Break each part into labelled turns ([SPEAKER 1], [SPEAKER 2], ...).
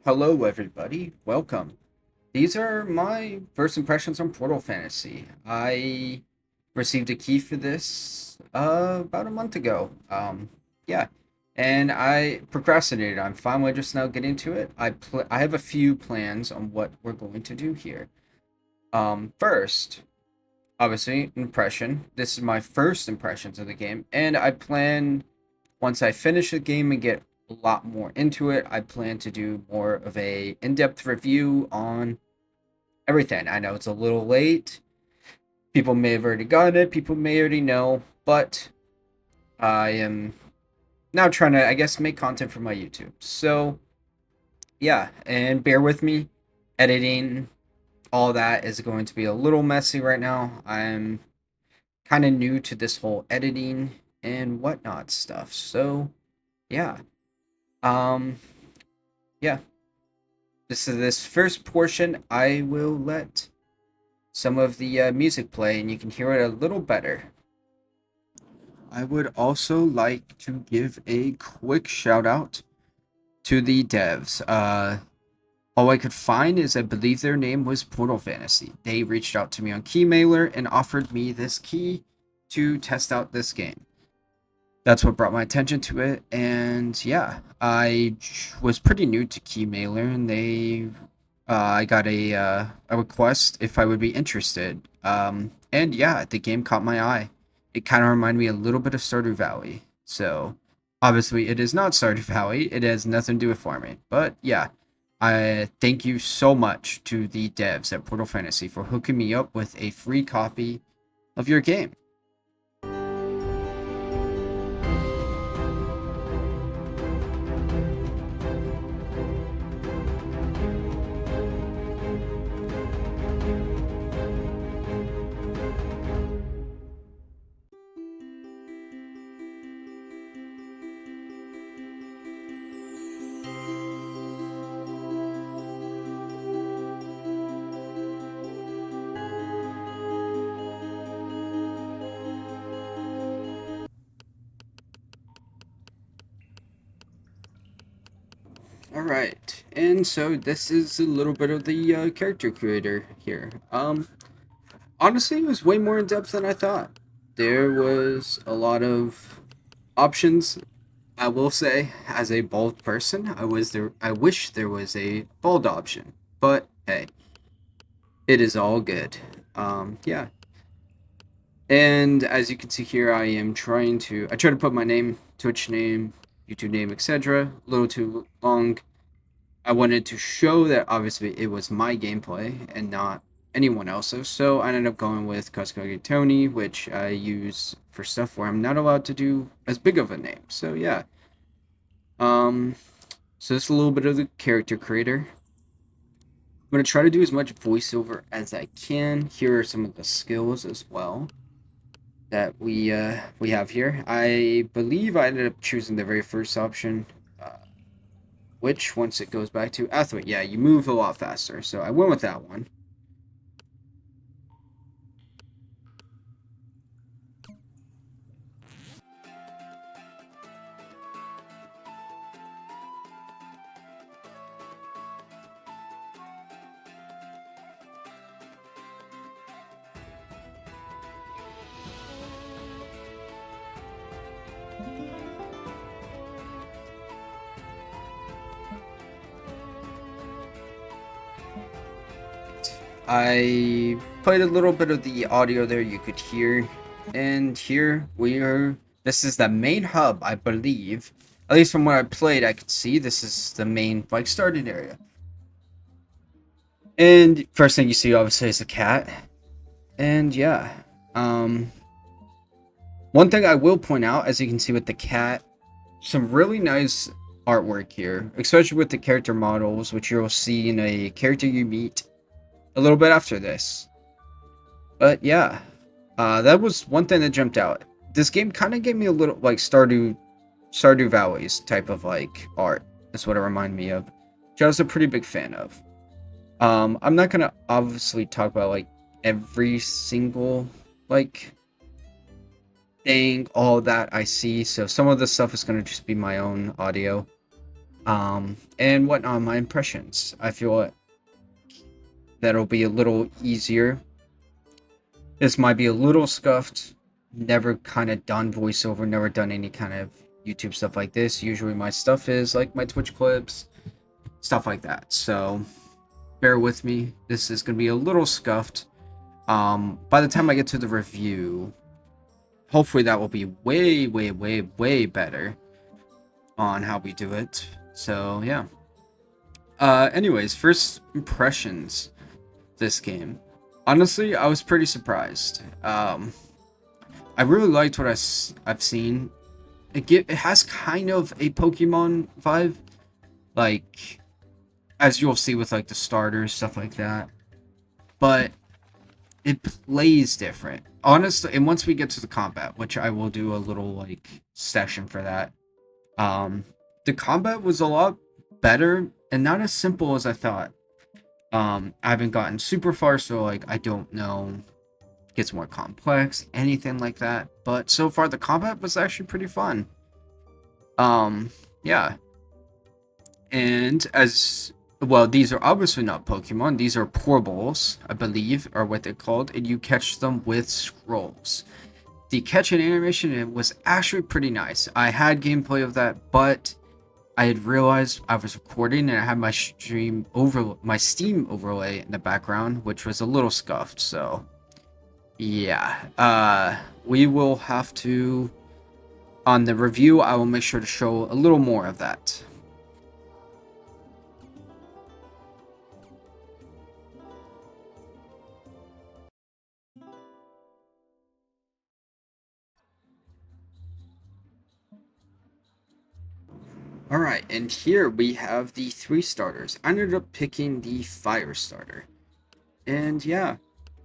[SPEAKER 1] Hello, everybody. Welcome. These are my first impressions on Portal Fantasy. I received a key for this about a month ago. Yeah, and I procrastinated. I'm finally just now getting to it. I have a few plans on what we're going to do here. First, obviously, impression. This is my first impressions of the game, and I plan once I finish the game and get a lot more into it, I plan to do more of a in-depth review on everything. I know it's a little late. People may have already gotten it, people may already know, but I am now trying to, I guess, make content for my YouTube. So, yeah, and bear with me. Editing, all that is going to be a little messy right now. I'm kind of new to this whole editing and whatnot stuff. So, yeah. Um, yeah, this first portion, I will let some of the music play, and you can hear it a little better. I would also like to give a quick shout out to the devs. All I could find is I believe their name was Portal Fantasy. They reached out to me on keymailer and offered me this key to test out this game. That's what brought my attention to it, and yeah, was pretty new to keymailer, and I got a request if I would be interested. And yeah, the game caught my eye. It kind of reminded me a little bit of Stardew Valley. So obviously, it is not Stardew Valley. It has nothing to do with farming. But yeah, I thank you so much to the devs at Portal Fantasy for hooking me up with a free copy of your game. All right, and so this is a little bit of the character creator here. Honestly, it was way more in depth than I thought. There was a lot of options. I will say, as a bald person, I wish there was a bald option, but hey, it is all good. Yeah, and as you can see here, I try to put my name, Twitch name, YouTube name, etc. A little too long. I wanted to show that obviously it was my gameplay and not anyone else's, so I ended up going with Cusco Tony, which I use for stuff where I'm not allowed to do as big of a name. So yeah. Um so it's a little bit of the character creator. I'm gonna try to do as much voiceover as I can. Here are some of the skills as well that we have here. I believe I ended up choosing the very first option, which once it goes back to athlete, yeah, you move a lot faster. So I went with that one. I played a little bit of the audio there you could hear. And here we are. This is the main hub, I believe. At least from what I played, I could see this is the main like starting area. And first thing you see obviously is a cat. And yeah. Um One thing I will point out, as you can see with the cat, some really nice artwork here, especially with the character models, which you'll see in a character you meet a little bit after this. But yeah, that was one thing that jumped out. This game kind of gave me a little like Stardew Valley's type of like art. That's what it reminded me of, which I was a pretty big fan of. I'm not gonna obviously talk about like every single like thing, all that I see. So some of the stuff is gonna just be my own audio. and whatnot, my impressions. I feel that'll be a little easier. This might be a little scuffed. Never kind of done voiceover, never done any kind of YouTube stuff like this. Usually my stuff is like my Twitch clips, stuff like that. So bear with me. This is going to be a little scuffed. By the time I get to the review, hopefully that will be way, way, way, way better on how we do it. So yeah. Anyways, first impressions this game. Honestly, I was pretty surprised. I really liked what I've seen. It has kind of a Pokemon vibe, like as you'll see with like the starters, stuff like that. But it plays different, honestly. And once we get to the combat, which I will do a little like session for that, the combat was a lot better and not as simple as I thought. I haven't gotten super far, so like I don't know, it gets more complex, anything like that. But so far the combat was actually pretty fun. Yeah. And as well, these are obviously not Pokemon, these are Poreballs, I believe, are what they're called, and you catch them with scrolls. The catching animation was actually pretty nice. I had gameplay of that, but I had realized I was recording and I had my Steam overlay in the background, which was a little scuffed. So yeah, we will have to, on the review, I will make sure to show a little more of that. Alright, and here we have the 3 starters. I ended up picking the fire starter. And yeah,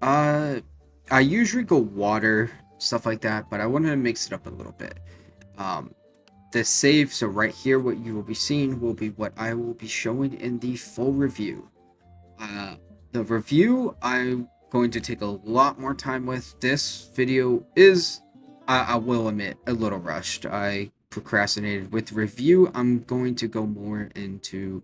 [SPEAKER 1] I usually go water, stuff like that, but I wanted to mix it up a little bit. The save, so right here, what you will be seeing will be what I will be showing in the full review. The review, I'm going to take a lot more time with. This video is, I will admit, a little rushed. I procrastinated with review. I'm going to go more into,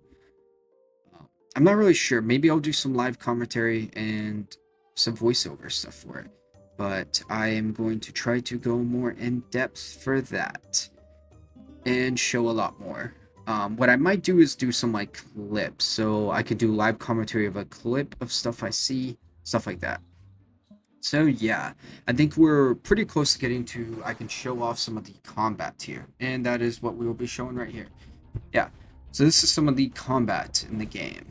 [SPEAKER 1] I'm not really sure. Maybe I'll do some live commentary and some voiceover stuff for it. But I am going to try to go more in depth for that and show a lot more. What I might do is do some like clips, so I could do live commentary of a clip of stuff I see, stuff like that. So yeah, I think we're pretty close to getting to, I can show off some of the combat here, and that is what we will be showing right here. Yeah, so this is some of the combat in the game.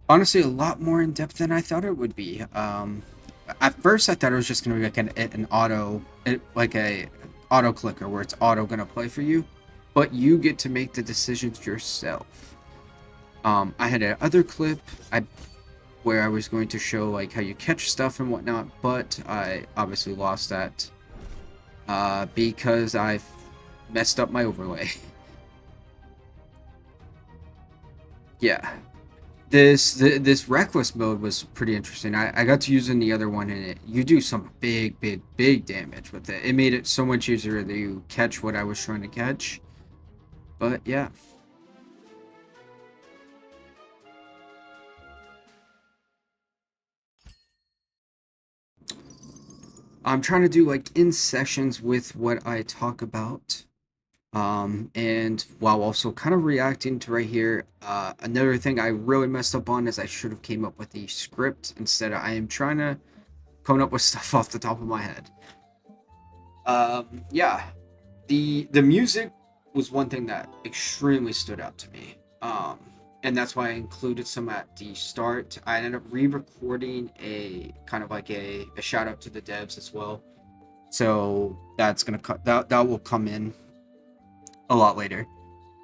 [SPEAKER 1] Honestly, a lot more in depth than I thought it would be. At first I thought it was just gonna be like an auto, like a auto clicker where it's auto gonna play for you, but you get to make the decisions yourself. I had another clip where I was going to show like how you catch stuff and whatnot, but I obviously lost that because I've messed up my overlay. Yeah. This reckless mode was pretty interesting. I got to use in the other one, and you do some big damage with it. It made it so much easier to catch what I was trying to catch. But yeah. I'm trying to do like in sessions with what I talk about. And while also kind of reacting to right here, another thing I really messed up on is I should have came up with the script instead. I am trying to come up with stuff off the top of my head. Yeah, the music was one thing that extremely stood out to me. And that's why I included some at the start. I ended up re-recording a kind of like a shout out to the devs as well. So that's gonna that will come in a lot later.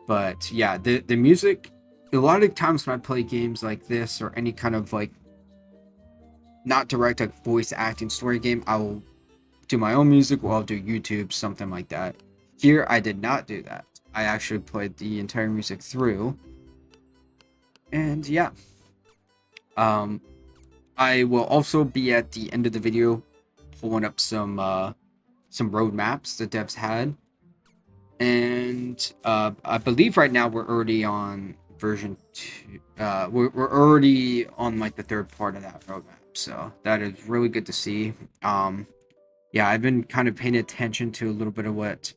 [SPEAKER 1] But yeah, the music, a lot of times when I play games like this or any kind of like not direct like voice acting story game, I will do my own music or I'll do YouTube, something like that. Here I did not do that. I actually played the entire music through. And yeah. I will also be at the end of the video pulling up some road maps the devs had. and I believe right now we're already on version 2. We're already on like the third part of that roadmap, so that is really good to see. Yeah, I've been kind of paying attention to a little bit of what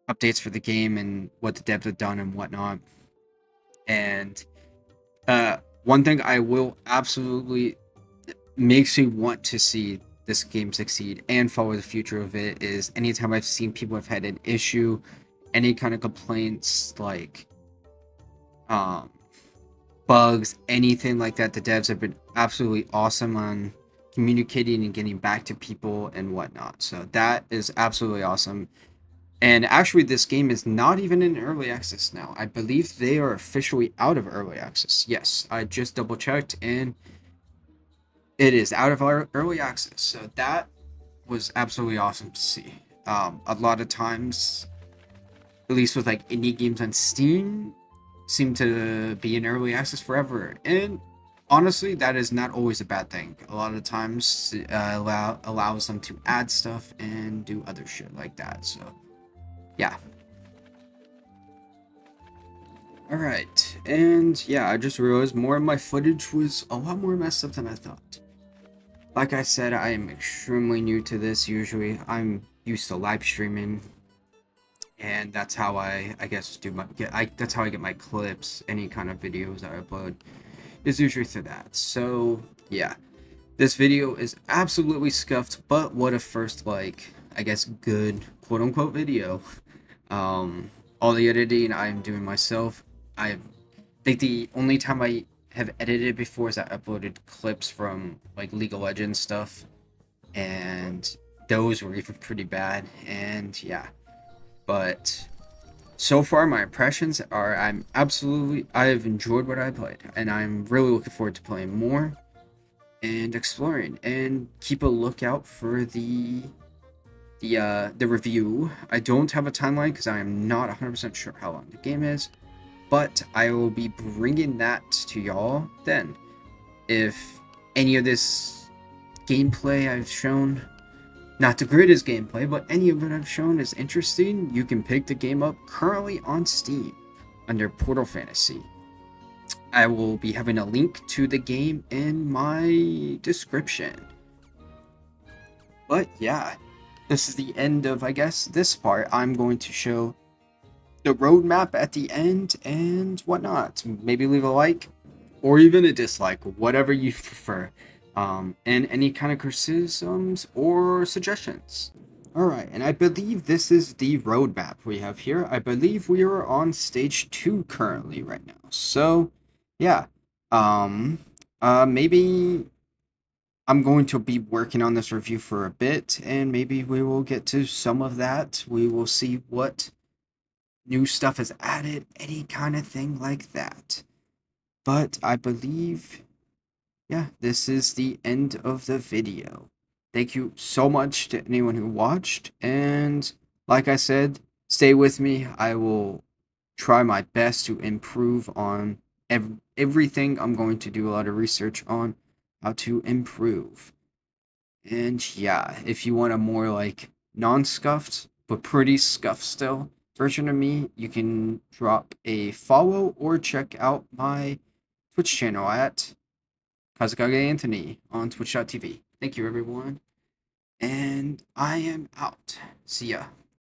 [SPEAKER 1] updates for the game and what the devs have done and whatnot. And one thing I will absolutely makes me want to see this game succeed and follow the future of it is anytime I've seen people have had an issue, any kind of complaints like um bugs, anything like that, the devs have been absolutely awesome on communicating and getting back to people and whatnot. So that is absolutely awesome. And actually, this game is not even in early access now. I believe they are officially out of early access. Yes, I just double checked and it is out of our early access. So that was absolutely awesome to see. A lot of times, at least with like indie games on Steam, seem to be in early access forever. And honestly, that is not always a bad thing. A lot of times, allows them to add stuff and do other shit like that. So yeah. Alright, and yeah, I just realized more of my footage was a lot more messed up than I thought. Like I said, I am extremely new to this usually. I'm used to live streaming, and that's how I guess that's how I get my clips, any kind of videos I upload is usually through that. So yeah, this video is absolutely scuffed, but what a first, like, I guess good quote unquote video. Um, all the editing I'm doing myself. I think the only time I have edited before is I uploaded clips from like League of Legends stuff, and those were even pretty bad. And yeah, but so far my impressions are I've enjoyed what I played, and I'm really looking forward to playing more and exploring. And keep a lookout for the review. I don't have a timeline because I am not 100% sure how long the game is, but I will be bringing that to y'all then. If any of this gameplay I've shown, not the greatest gameplay, but any of it I've shown is interesting, you can pick the game up currently on Steam under Portal Fantasy. I will be having a link to the game in my description. But yeah, this is the end of, I guess, this part. I'm going to show the roadmap at the end and whatnot. Maybe leave a like or even a dislike, whatever you prefer. And any kind of criticisms or suggestions. Alright, and I believe this is the roadmap we have here. I believe we are on stage 2 currently right now. So, yeah. Maybe I'm going to be working on this review for a bit, and maybe we will get to some of that. We will see what new stuff is added, any kind of thing like that. But I believe, yeah, this is the end of the video. Thank you so much to anyone who watched, and like I said, stay with me. I will try my best to improve on everything. I'm going to do a lot of research on how to improve. And yeah, if you want a more like non-scuffed but pretty scuffed still version of me, you can drop a follow or check out my Twitch channel at Kazakage Anthony on twitch.tv. Thank you everyone, and I am out. See ya.